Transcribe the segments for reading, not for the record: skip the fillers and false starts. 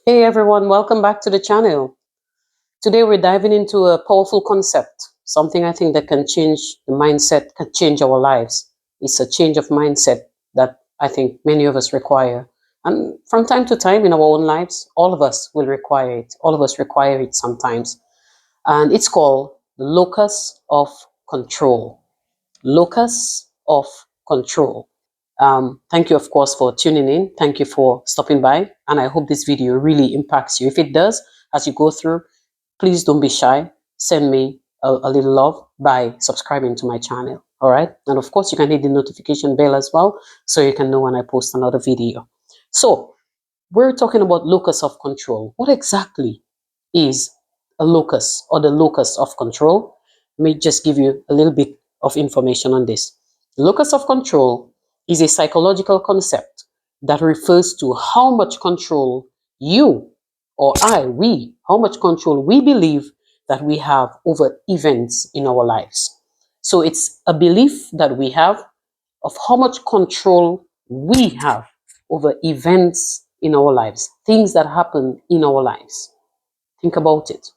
Hey everyone, welcome back to the channel. Today we're diving into a powerful concept, something I think that can change the mindset, can change our lives. It's a change of mindset that I think many of us require. And from time to time in our own lives, all of us will require it. All of us require it sometimes. And it's called the locus of control. Locus of control. Thank you, of course, for tuning in. Thank you for stopping by. And I hope this video really impacts you. If it does, as you go through, please don't be shy. Send me a little love by subscribing to my channel. All right. And of course, you can hit the notification bell as well so you can know when I post another video. So, we're talking about locus of control. What exactly is a locus or the locus of control? Let me just give you a little bit of information on this. Locus of control is a psychological concept that refers to how much control you or how much control we believe that we have over events in our lives. So it's a belief that we have of how much control we have over events in our lives, things that happen in our lives. Think about it.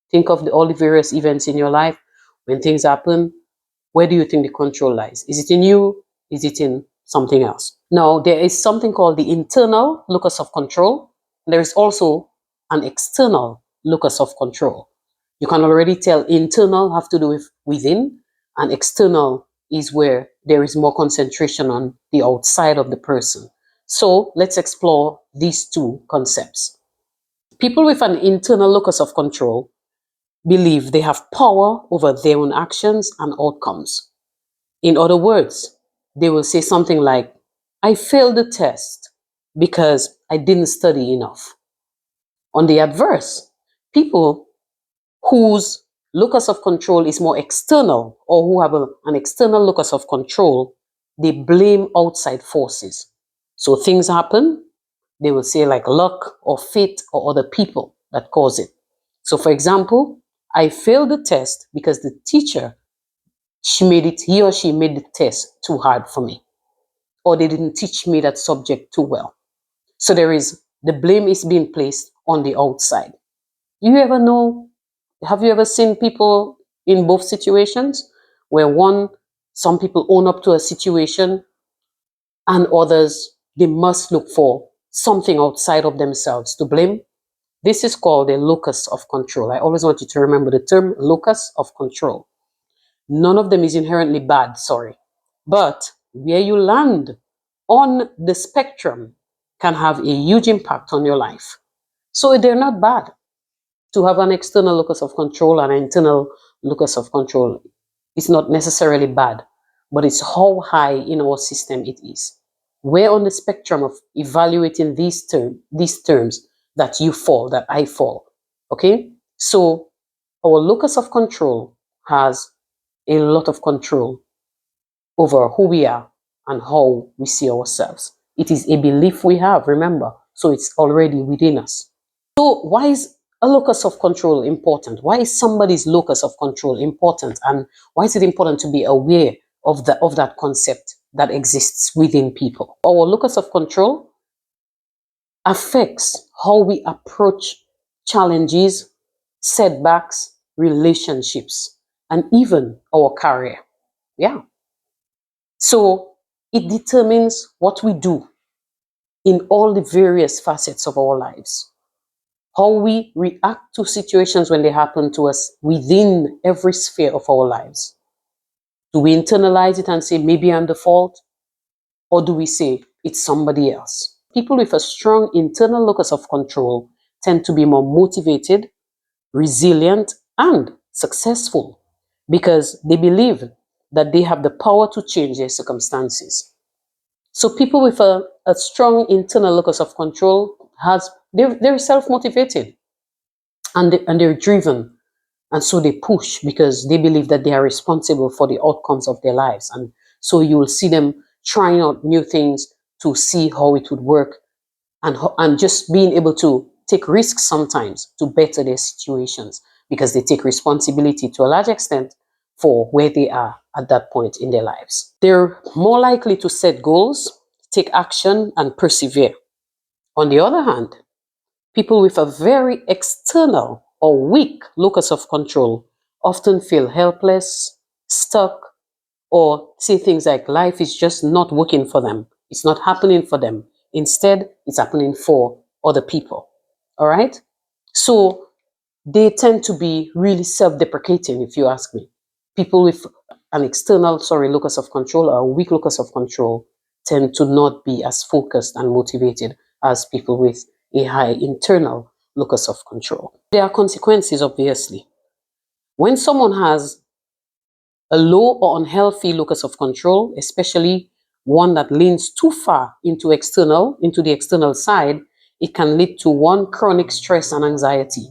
Think of all the various events in your life. When things happen, where do you think the control lies? Is it in you? Is it in something else? Now, there is something called the internal locus of control. There is also an external locus of control. You can already tell internal have to do with within, and external is where there is more concentration on the outside of the person. So let's explore these two concepts. People with an internal locus of control believe they have power over their own actions and outcomes. In other words, they will say something like, I failed the test because I didn't study enough. On the adverse, people whose locus of control is more external or who have an external locus of control, they blame outside forces. So things happen, they will say like luck or fate or other people that cause it. So for example, I failed the test because the teacher, he or she made the test too hard for me, or they didn't teach me that subject too well. So the blame is being placed on the outside. You ever know, have you ever seen people in both situations where some people own up to a situation and others, they must look for something outside of themselves to blame? This is called a locus of control. I always want you to remember the term locus of control. None of them is inherently bad, sorry. But where you land on the spectrum can have a huge impact on your life. So they're not bad. To have an external locus of control and an internal locus of control is not necessarily bad, but it's how high in our system it is. Where on the spectrum of evaluating these terms that you fall, that I fall. Okay? So our locus of control has a lot of control over who we are and how we see ourselves. It is a belief we have, remember, so it's already within us. So why is a locus of control important? Why is somebody's locus of control important? And why is it important to be aware of that concept that exists within people? Our locus of control affects how we approach challenges, setbacks, relationships, and even our career. Yeah. So it determines what we do in all the various facets of our lives. How we react to situations when they happen to us within every sphere of our lives. Do we internalize it and say, maybe I'm the fault? Or do we say, it's somebody else? People with a strong internal locus of control tend to be more motivated, resilient, and successful because they believe that they have the power to change their circumstances. So people with a strong internal locus of control they're self-motivated and they're driven. And so they push because they believe that they are responsible for the outcomes of their lives. And so you will see them trying out new things to see how it would work and just being able to take risks sometimes to better their situations because they take responsibility to a large extent for where they are at that point in their lives. They're more likely to set goals, take action, and persevere. On the other hand, People with a very external or weak locus of control often feel helpless, stuck, or say things like life is just not working for them. It's not happening for them. Instead, it's happening for other people. All right? So they tend to be really self-deprecating, if you ask me. People with an external, locus of control or a weak locus of control tend to not be as focused and motivated as people with a high internal locus of control. There are consequences, obviously. When someone has a low or unhealthy locus of control, especially one that leans too far into the external side, it can lead to one chronic stress and anxiety.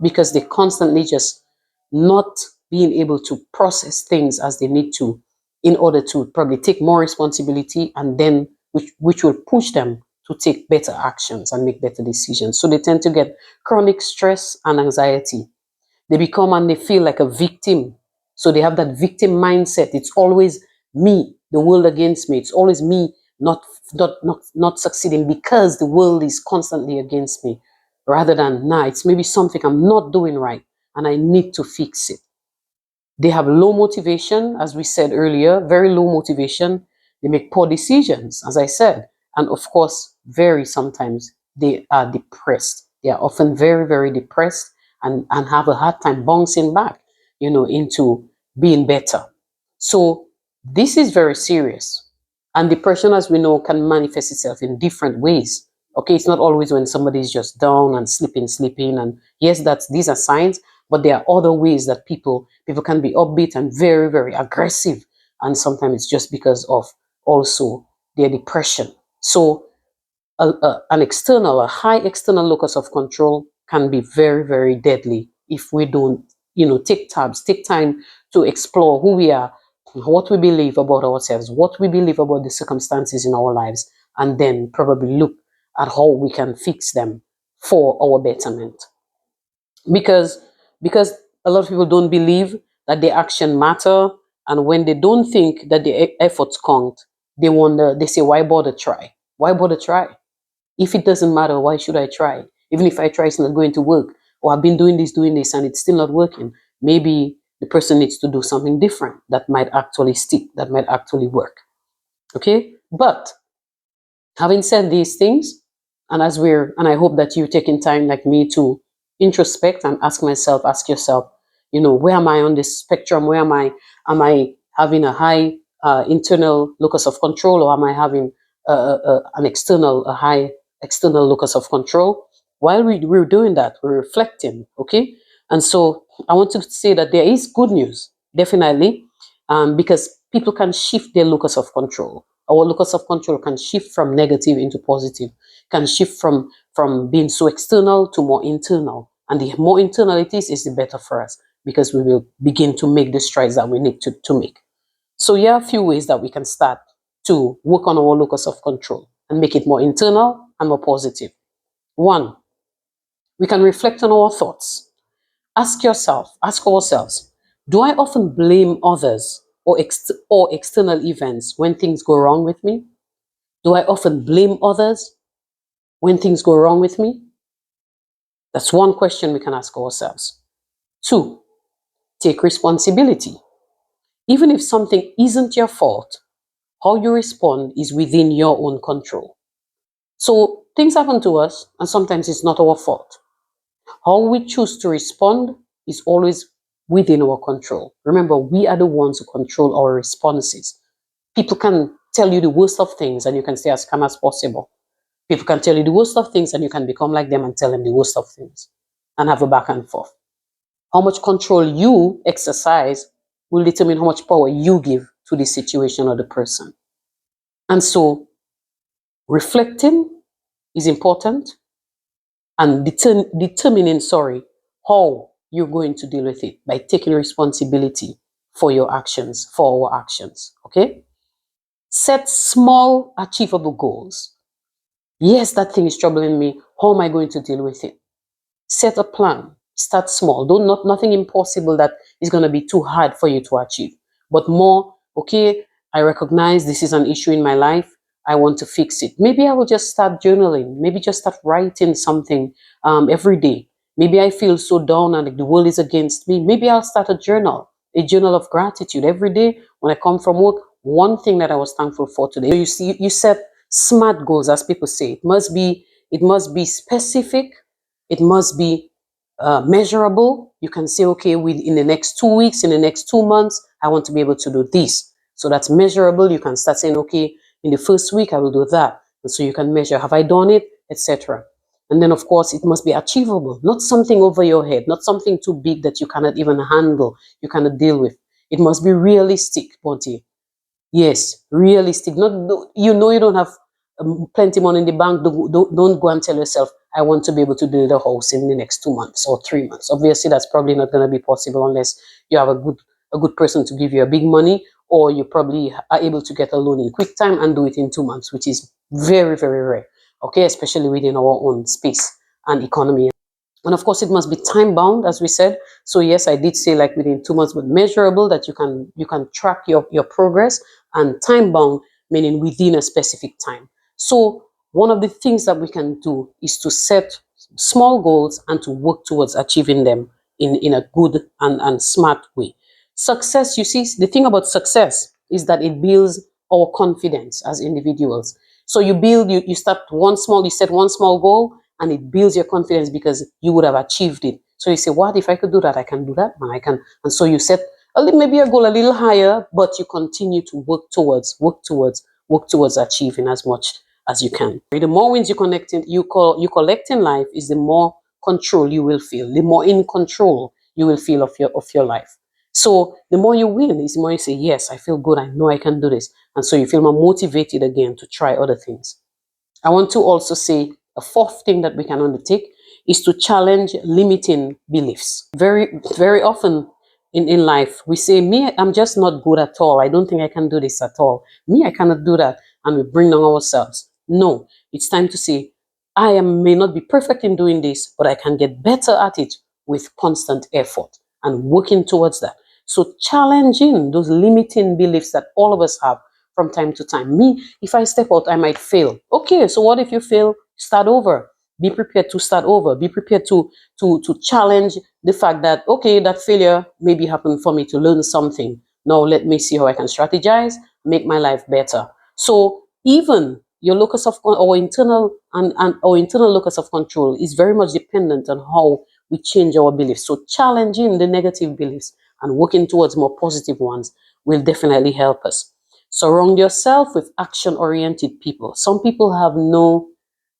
Because they constantly just not being able to process things as they need to in order to probably take more responsibility, and then which will push them to take better actions and make better decisions. So they tend to get chronic stress and anxiety. They become and they feel like a victim. So they have that victim mindset. It's always me, the world against me. It's always me not succeeding because the world is constantly against me. Rather than, nah, it's maybe something I'm not doing right and I need to fix it. They have low motivation, as we said earlier, very low motivation. They make poor decisions, as I said. And of course, very sometimes they are depressed. They are often very, very depressed and have a hard time bouncing back, into being better. So this is very serious. And depression, as we know, can manifest itself in different ways. Okay, it's not always when somebody is just down and sleeping. And yes, these are signs, but there are other ways that people can be upbeat and very, very aggressive. And sometimes it's just because of also their depression. So a high external locus of control can be very, very deadly if we don't, take time to explore who we are, what we believe about ourselves, what we believe about the circumstances in our lives, and then probably look at how we can fix them for our betterment. Because because a lot of people don't believe that their action matter, and when they don't think that their efforts count, they say, why bother try? Why bother try? If it doesn't matter, why should I try? Even if I try, it's not going to work. Or I've been doing this, and it's still not working. Maybe the person needs to do something different that might actually stick, that might actually work. Okay? But having said these things, and I hope that you're taking time like me to introspect and ask yourself, where am I on this spectrum? Where am I? Am I having a high internal locus of control, or am I having a high external locus of control? While we're doing that, we're reflecting, okay? And so I want to say that there is good news, definitely, because people can shift their locus of control. Our locus of control can shift from negative into positive, can shift from being so external to more internal. And the more internal it is the better for us, because we will begin to make the strides that we need to make. So here are a few ways that we can start to work on our locus of control and make it more internal and more positive. One, we can reflect on our thoughts. Ask ourselves, do I often blame others or external events when things go wrong with me? Do I often blame others when things go wrong with me? That's one question we can ask ourselves. Two, take responsibility. Even if something isn't your fault, how you respond is within your own control. So things happen to us, and sometimes it's not our fault. How we choose to respond is always within our control. Remember, we are the ones who control our responses. People can tell you the worst of things, and you can stay as calm as possible. People can tell you the worst of things, and you can become like them and tell them the worst of things and have a back and forth. How much control you exercise will determine how much power you give to the situation or the person. And so reflecting is important, and determining, how you're going to deal with it by taking responsibility for your actions, for our actions. Okay? Set small, achievable goals. Yes, that thing is troubling me. How am I going to deal with it? Set a plan. Start small. Nothing impossible that is going to be too hard for you to achieve. But more, okay, I recognize this is an issue in my life. I want to fix it. Maybe I will just start journaling. Maybe just start writing something every day. Maybe I feel so down and like the world is against me. Maybe I'll start a journal of gratitude every day when I come from work. One thing that I was thankful for today. So you see, you set smart goals, as people say. It must be specific. It must be measurable. You can say, okay, in the next 2 weeks, in the next 2 months, I want to be able to do this. So that's measurable. You can start saying, okay, in the first week, I will do that. And so you can measure, have I done it, etc. And then, of course, it must be achievable, not something over your head, not something too big that you cannot even handle, you cannot deal with. It must be realistic, Bonti. Yes, realistic. Not you don't have plenty money in the bank. Don't go and tell yourself, I want to be able to build a house in the next 2 months or 3 months. Obviously, that's probably not going to be possible unless you have a good person to give you a big money, or you probably are able to get a loan in quick time and do it in 2 months, which is very, very rare. Okay, especially within our own space and economy. And of course, it must be time bound, as we said. So yes, I did say like within 2 months, but measurable, that you can track your progress, and time bound, meaning within a specific time. So one of the things that we can do is to set small goals and to work towards achieving them in a good and smart way. Success, you see, the thing about success is that it builds our confidence as individuals. So you start you set one small goal, and it builds your confidence because you would have achieved it. So you say, what if I could do that? I can do that, man. I can. And so you set maybe a goal a little higher, but you continue to work towards achieving as much as you can. The more wins you collect in life, is the more control you will feel. The more in control you will feel of your life. So the more you win, is the more you say, yes, I feel good. I know I can do this. And so you feel more motivated again to try other things. I want to also say a fourth thing that we can undertake is to challenge limiting beliefs. Very, very often in life, we say, me, I'm just not good at all. I don't think I can do this at all. Me, I cannot do that. And we bring down ourselves. No, it's time to say, may not be perfect in doing this, but I can get better at it with constant effort and working towards that. So challenging those limiting beliefs that all of us have from time to time. Me, if I step out, I might fail. Okay, so what if you fail? Start over. Be prepared to start over. Be prepared to challenge the fact that, okay, that failure maybe happened for me to learn something. Now let me see how I can strategize, make my life better. So even your locus of our internal and our internal locus of control is very much dependent on how we change our beliefs. So challenging the negative beliefs and working towards more positive ones will definitely help us. Surround yourself with action-oriented people. Some people have no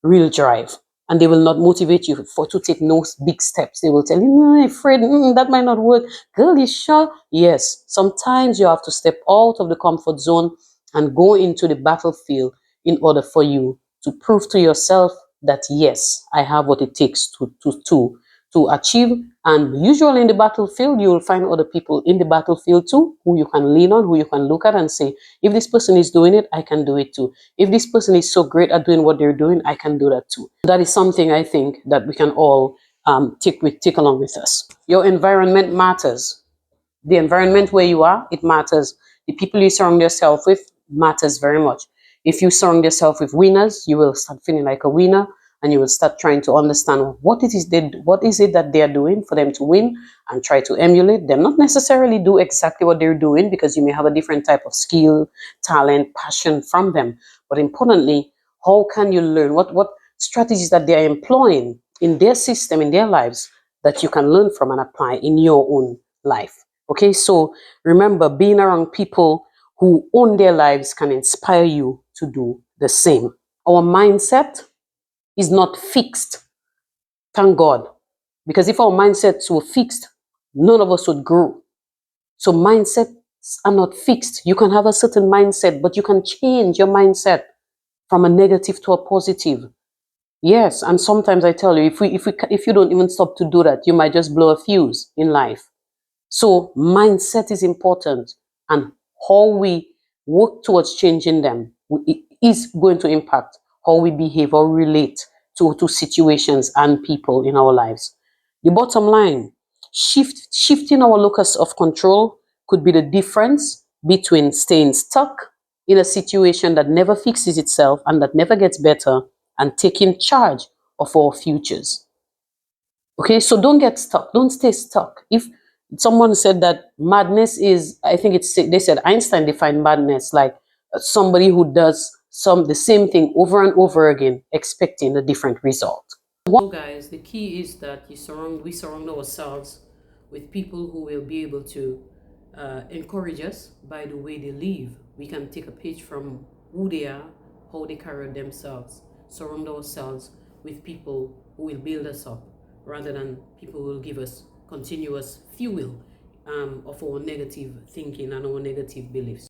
real drive, and they will not motivate you to take no big steps. They will tell you, no, I'm afraid that might not work. Girl, you sure? Yes. Sometimes you have to step out of the comfort zone and go into the battlefield in order for you to prove to yourself that, yes, I have what it takes to achieve. And usually in the battlefield, you will find other people in the battlefield too, who you can lean on, who you can look at and say, if this person is doing it, I can do it too. If this person is so great at doing what they're doing, I can do that too. That is something I think that we can all take along with us. Your environment matters. The environment where you are, it matters. The people you surround yourself with matters very much. If you surround yourself with winners, you will start feeling like a winner, and you will start trying to understand what it is that they are doing for them to win, and try to emulate them. Not necessarily do exactly what they're doing, because you may have a different type of skill, talent, passion from them. But importantly, how can you learn what strategies that they are employing in their system, in their lives, that you can learn from and apply in your own life. Okay, so remember, being around people who own their lives can inspire you to do the same. Our mindset is not fixed, thank God. Because if our mindsets were fixed, none of us would grow. So mindsets are not fixed. You can have a certain mindset, but you can change your mindset from a negative to a positive. Yes, and sometimes I tell you, if you don't even stop to do that, you might just blow a fuse in life. So mindset is important, and how we work towards changing them is going to impact how we behave or relate to situations and people in our lives. The bottom line, shifting our locus of control could be the difference between staying stuck in a situation that never fixes itself and that never gets better, and taking charge of our futures. Okay, so don't get stuck. Don't stay stuck. If someone said that madness is, I think they said Einstein defined madness like somebody who does the same thing over and over again, expecting a different result. So guys, the key is that we surround ourselves with people who will be able to encourage us by the way they live. We can take a page from who they are, how they carry themselves. Surround ourselves with people who will build us up rather than people who will give us continuous fuel of our negative thinking and our negative beliefs.